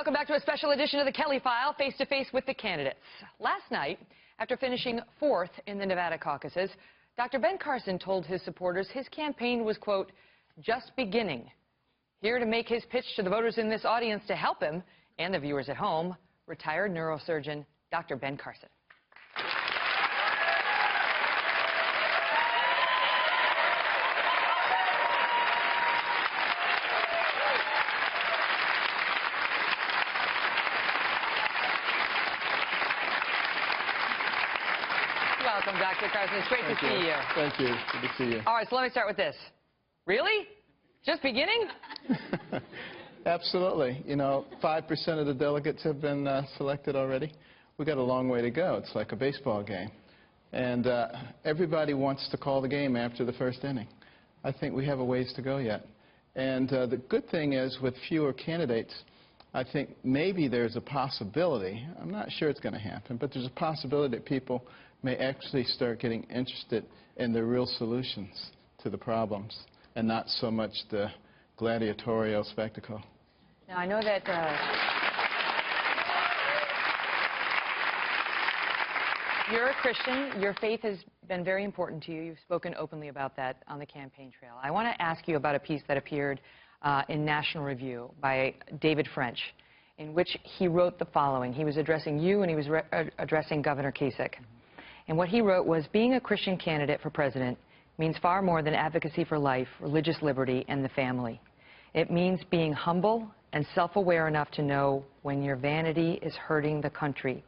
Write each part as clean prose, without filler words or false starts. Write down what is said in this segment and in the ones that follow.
Welcome back to a special edition of the Kelly File, face-to-face with the candidates. Last night, after finishing 4th in the Nevada caucuses, Dr. Ben Carson told his supporters his campaign was, quote, just beginning. Here to make his pitch to the voters in this audience to help him and the viewers at home, retired neurosurgeon Dr. Ben Carson. Welcome, Dr. Carson. It's great to see you. Thank you. Good to see you. All right, so let me start with this. Really? Just beginning? Absolutely. You know, 5% of the delegates have been selected already. We've got a long way to go. It's like a baseball game. And everybody wants to call the game after the first inning. I think we have a ways to go yet. And the good thing is, with fewer candidates, I think maybe there's a possibility, I'm not sure it's going to happen, but there's a possibility that people may actually start getting interested in the real solutions to the problems and not so much the gladiatorial spectacle. Now, I know that you're a Christian. Your faith has been very important to you. You've spoken openly about that on the campaign trail. I want to ask you about a piece that appeared in National Review by David French, in which he wrote the following. He was addressing you, and he was addressing Governor Kasich. And what he wrote was, being a Christian candidate for president means far more than advocacy for life, religious liberty, and the family. It means being humble and self-aware enough to know when your vanity is hurting the country.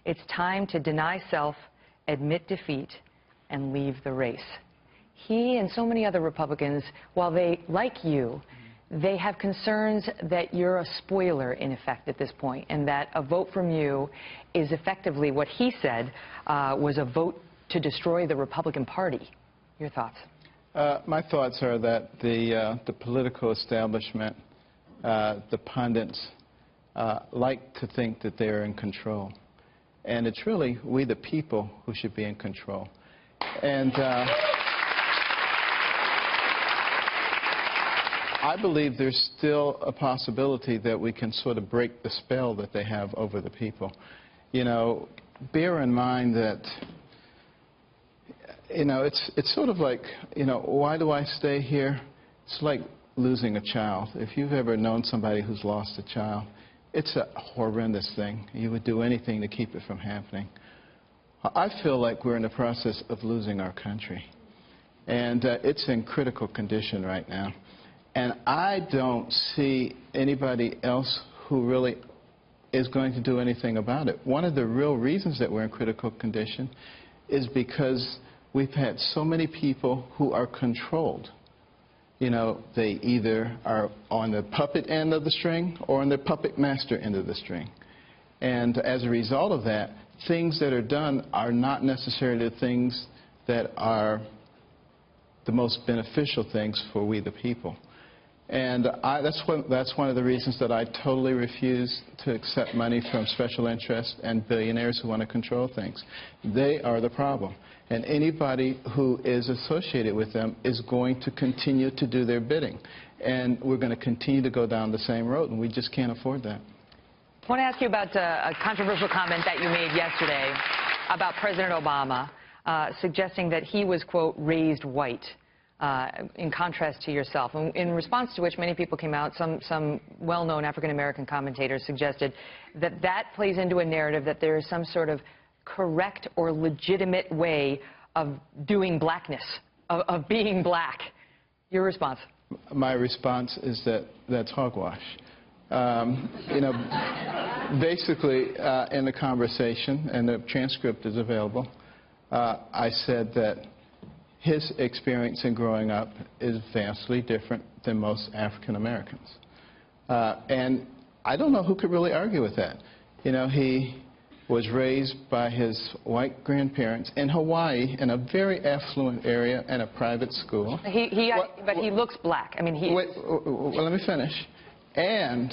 It's time to deny self, admit defeat, and leave the race. He and so many other Republicans, while they like you, they have concerns that you're a spoiler, in effect, at this point, and that a vote from you is effectively what he said was a vote to destroy the Republican Party. Your thoughts? My thoughts are that the political establishment, the pundits, like to think that they're in control. And it's really we, the people, who should be in control. And I believe there's still a possibility that we can sort of break the spell that they have over the people. You know, bear in mind that, you know, it's sort of like, you know, why do I stay here? It's like losing a child. If you've ever known somebody who's lost a child, it's a horrendous thing. You would do anything to keep it from happening. I feel like we're in the process of losing our country. And it's in critical condition right now. And I don't see anybody else who really is going to do anything about it. One of the real reasons that we're in critical condition is because we've had so many people who are controlled. You know, they either are on the puppet end of the string or on the puppet master end of the string. And as a result of that, things that are done are not necessarily the things that are the most beneficial things for we the people. And that's one of the reasons that I totally refuse to accept money from special interests and billionaires who want to control things. They are the problem. And anybody who is associated with them is going to continue to do their bidding. And we're going to continue to go down the same road, and we just can't afford that. I want to ask you about a controversial comment that you made yesterday about President Obama, suggesting that he was, quote, raised white. In contrast to yourself, in response to which many people came out, some well-known African-American commentators suggested that that plays into a narrative that there is some sort of correct or legitimate way of doing blackness, of being black. Your response? My response is that that's hogwash. You know, basically, in the conversation, and the transcript is available, I said that his experience in growing up is vastly different than most African Americans. And I don't know who could really argue with that. You know, he was raised by his white grandparents in Hawaii in a very affluent area in a private school. But he looks black. I mean, well, let me finish. And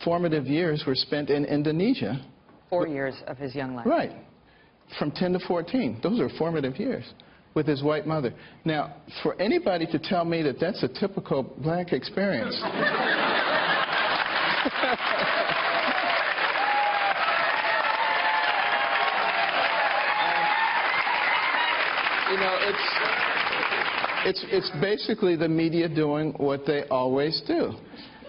formative years were spent in Indonesia. 4 years of his young life. Right. From 10 to 14. Those are formative years with his white mother. Now, for anybody to tell me that that's a typical black experience, You know, it's basically the media doing what they always do.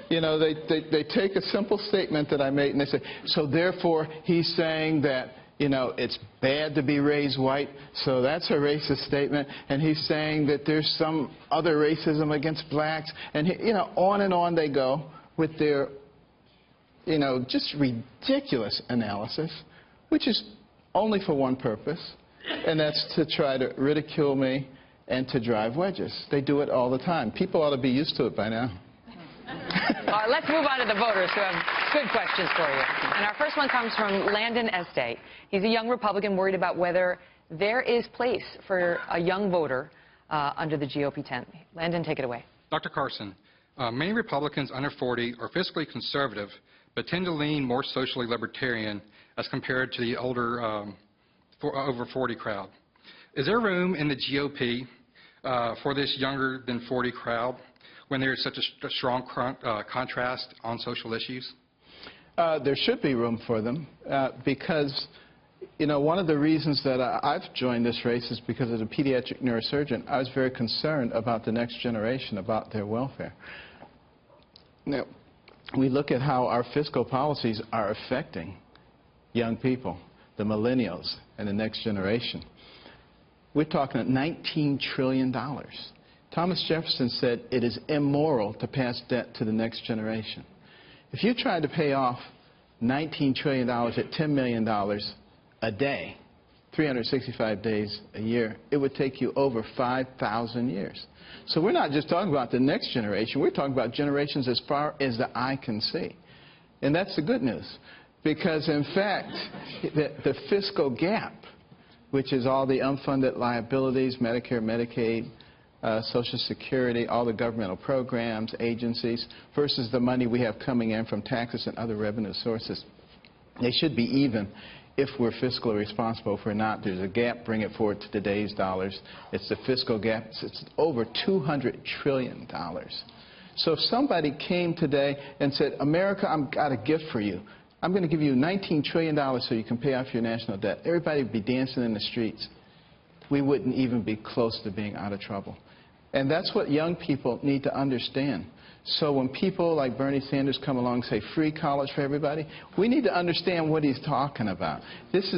You know, they take a simple statement that I made and they say, so therefore he's saying that, you know, it's bad to be raised white, so that's a racist statement, and he's saying that there's some other racism against blacks, and, you know, on they go with their, you know, just ridiculous analysis, which is only for one purpose, and that's to try to ridicule me and to drive wedges. They do it all the time. People ought to be used to it by now. All right, let's move on to the voters who have good questions for you. And our first one comes from Landon Estate. He's a young Republican worried about whether there is place for a young voter under the GOP tent. Landon, take it away. Dr. Carson, many Republicans under 40 are fiscally conservative, but tend to lean more socially libertarian as compared to the older over 40 crowd. Is there room in the GOP for this younger than 40 crowd when there is such a strong contrast on social issues? There should be room for them because, you know, one of the reasons that I've joined this race is because as a pediatric neurosurgeon, I was very concerned about the next generation, about their welfare. Now, we look at how our fiscal policies are affecting young people, the millennials, and the next generation. We're talking $19 trillion. Thomas Jefferson said it is immoral to pass debt to the next generation. If you tried to pay off $19 trillion at $10 million a day, 365 days a year, it would take you over 5,000 years. So we're not just talking about the next generation, we're talking about generations as far as the eye can see. And that's the good news, because in fact, the fiscal gap, which is all the unfunded liabilities, Medicare, Medicaid, Social Security, all the governmental programs, agencies, versus the money we have coming in from taxes and other revenue sources. They should be even if we're fiscally responsible. If we're not, there's a gap. Bring it forward to today's dollars. It's the fiscal gap. It's over $200 trillion. So if somebody came today and said, America, I've got a gift for you. I'm going to give you $19 trillion so you can pay off your national debt. Everybody would be dancing in the streets. We wouldn't even be close to being out of trouble. And that's what young people need to understand. So when people like Bernie Sanders come along and say free college for everybody, we need to understand what he's talking about. That's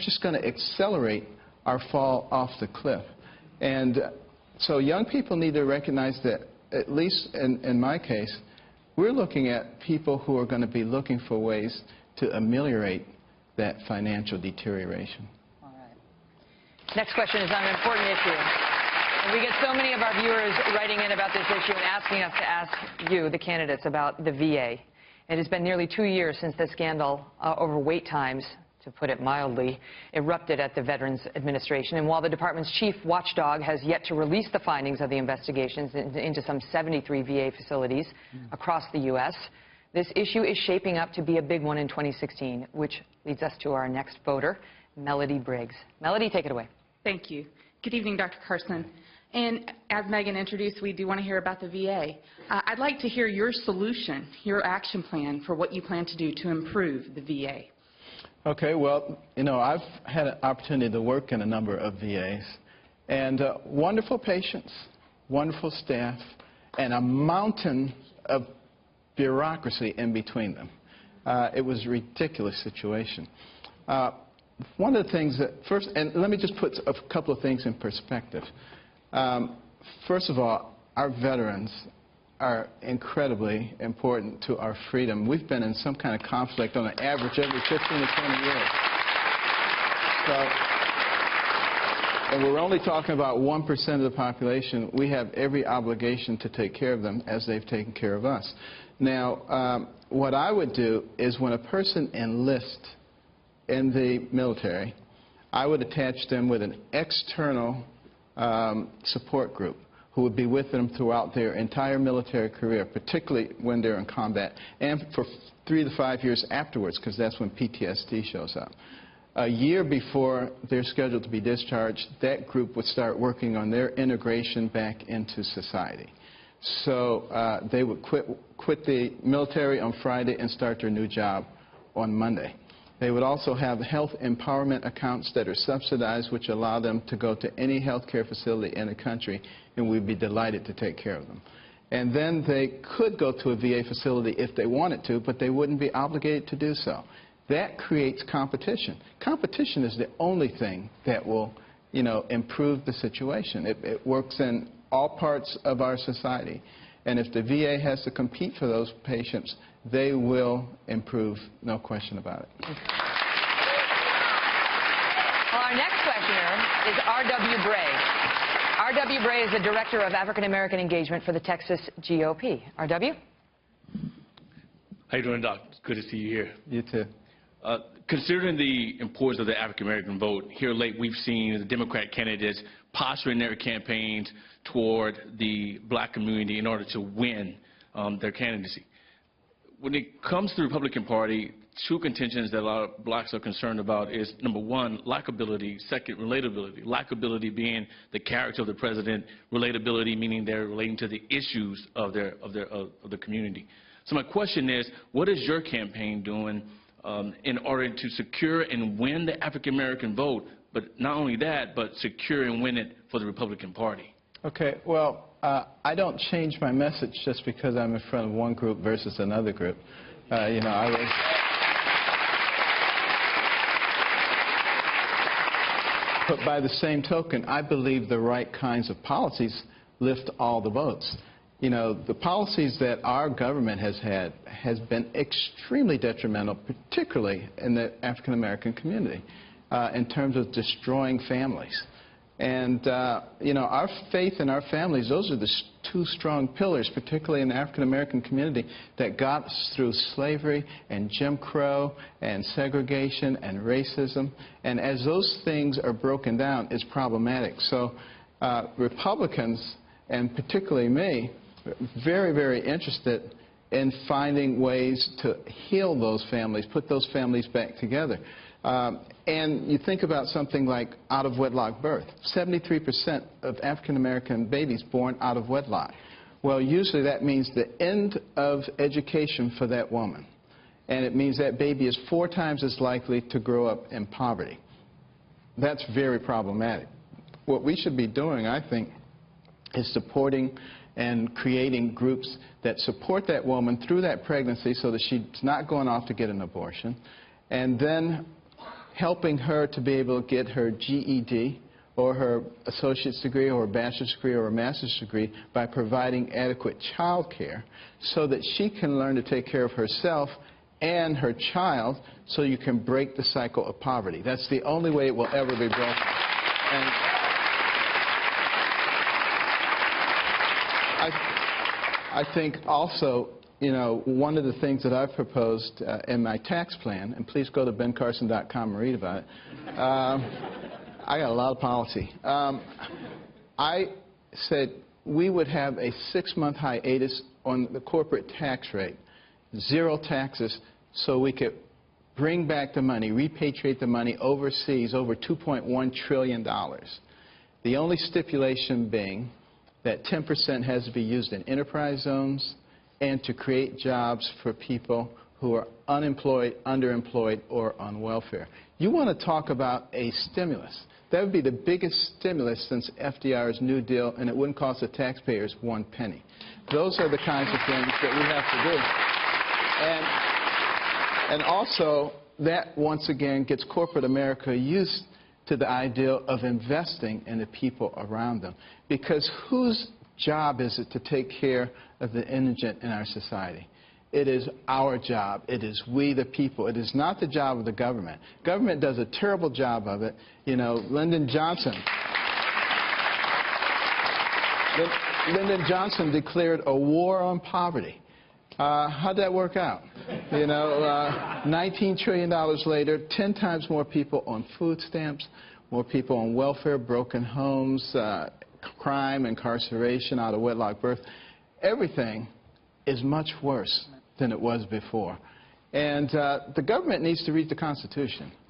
just going to accelerate our fall off the cliff. And so young people need to recognize that, at least in my case, we're looking at people who are going to be looking for ways to ameliorate that financial deterioration. All right. Next question is on an important issue. And we get so many of our viewers writing in about this issue and asking us to ask you, the candidates, about the VA. It has been nearly 2 years since the scandal over wait times, to put it mildly, erupted at the Veterans Administration. And while the department's chief watchdog has yet to release the findings of the investigations into some 73 VA facilities across the U.S., this issue is shaping up to be a big one in 2016, which leads us to our next voter, Melody Briggs. Melody, take it away. Thank you. Good evening, Dr. Carson. And as Megan introduced, we do want to hear about the VA. I'd like to hear your solution, your action plan for what you plan to do to improve the VA. Okay, well, you know, I've had an opportunity to work in a number of VAs, and wonderful patients, wonderful staff, and a mountain of bureaucracy in between them. It was a ridiculous situation. One of the things that, first, and let me just put a couple of things in perspective. First of all, our veterans are incredibly important to our freedom. We've been in some kind of conflict on an average every 15 to 20 years. So, and we're only talking about 1% of the population. We have every obligation to take care of them as they've taken care of us. Now, what I would do is when a person enlists in the military, I would attach them with an external support group who would be with them throughout their entire military career, particularly when they're in combat, and for 3 to 5 years afterwards, because that's when PTSD shows up. A year before they're scheduled to be discharged, that group would start working on their integration back into society. So they would quit the military on Friday and start their new job on Monday. They would also have health empowerment accounts that are subsidized, which allow them to go to any health care facility in the country, and we'd be delighted to take care of them. And then they could go to a VA facility if they wanted to, but they wouldn't be obligated to do so. That creates competition. Competition is the only thing that will, improve the situation. It works in all parts of our society. And if the VA has to compete for those patients, they will improve, no question about it. Well, our next questioner is R.W. Bray. R.W. Bray is the Director of African American Engagement for the Texas GOP. R.W.? How you doing, Doc? It's good to see you here. You too. Considering the importance of the African American vote, here late we've seen the Democrat candidates posturing their campaigns toward the black community in order to win their candidacy. When it comes to the Republican Party, two contentions that a lot of blacks are concerned about is, number one, likability, second, relatability. Likability being the character of the president, relatability meaning they're relating to the issues of the community. So my question is, what is your campaign doing in order to secure and win the African American vote, but not only that, but secure and win it for the Republican Party? Okay, well, I don't change my message just because I'm in front of one group versus another group. But by the same token, I believe the right kinds of policies lift all the votes. The policies that our government has had has been extremely detrimental, particularly in the African American community, in terms of destroying families. And, our faith and our families, those are the two strong pillars, particularly in the African American community, that got us through slavery and Jim Crow and segregation and racism. And as those things are broken down, it's problematic. So Republicans, and particularly me, very, very interested in finding ways to heal those families, put those families back together. And you think about something like out-of-wedlock birth. 73% of African-American babies born out of wedlock. Well, usually that means the end of education for that woman. And it means that baby is 4 times as likely to grow up in poverty. That's very problematic. What we should be doing, I think, is supporting and creating groups that support that woman through that pregnancy so that she's not going off to get an abortion, and then helping her to be able to get her GED or her associate's degree or a bachelor's degree or a master's degree by providing adequate child care so that she can learn to take care of herself and her child so you can break the cycle of poverty. That's the only way it will ever be broken. And I think also, one of the things that I've proposed in my tax plan, and please go to bencarson.com and read about it. I got a lot of policy. I said we would have a 6-month hiatus on the corporate tax rate, 0 taxes, so we could bring back the money, repatriate the money overseas, over $2.1 trillion. The only stipulation being that 10% has to be used in enterprise zones and to create jobs for people who are unemployed, underemployed, or on welfare. You want to talk about a stimulus. That would be the biggest stimulus since FDR's New Deal, and it wouldn't cost the taxpayers 1 penny. Those are the kinds of things that we have to do. And also, that once again gets corporate America used to the idea of investing in the people around them. Because whose job is it to take care of the indigent in our society? It is our job. It is we, the people. It is not the job of the government. Government does a terrible job of it. Lyndon Johnson declared a war on poverty. How'd that work out? $19 trillion later, 10 times more people on food stamps, more people on welfare, broken homes, crime, incarceration, out-of-wedlock birth. Everything is much worse than it was before. And the government needs to read the Constitution.